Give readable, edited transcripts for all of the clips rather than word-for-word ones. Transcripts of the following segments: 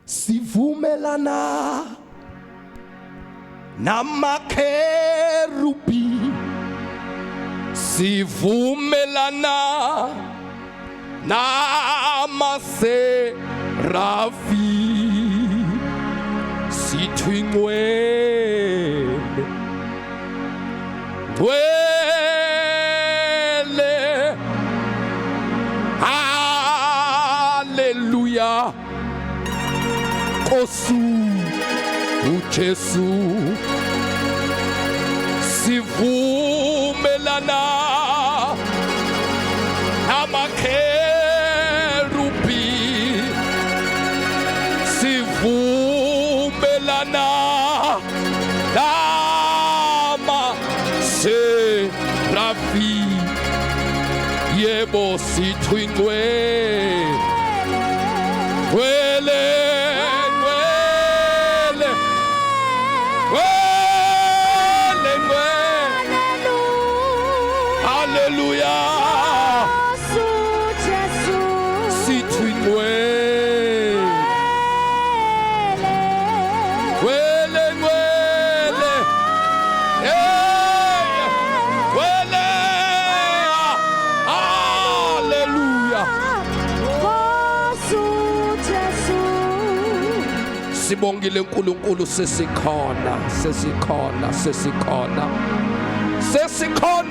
sivumelana namakherubi, sivumelana namaserafi, sithi ngcwele ngcwele, haleluya, Nkosi uJesu, sivumelana namakherubi, sivumelana namaserafi, yebo sithi ngcwele ngcwele ngcwele ngcwele, haleluya, sithi ngcwele ngcwele ngcwele, ngcwele, haleluya. Sibongile uNkulunkulu, sesikhona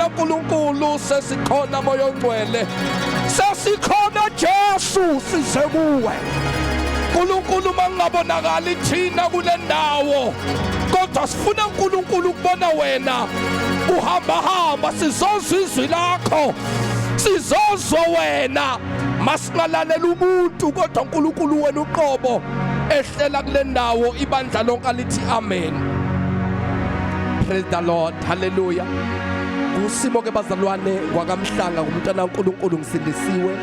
uNkulunkulu, sesikhona Moya Ongcwele, sesikhona Jesu, size kuwe uNkulunkulu. Mangabonakali thina kule ndawo, kodwa sifuna uNkulunkulu ukubona wena uhamba, sizozwa izwi lakho, sizozwa wena, masingalalela umuntu, kodwa uNkulunkulu wena uqobo ehlela kule ndawo. Ibandla lonke lithi amen. Praise the Lord, hallelujah. Kusimo ke bazalwane, kwakamhlanga, umntwana kaNkulunkulu ngisindisiwe.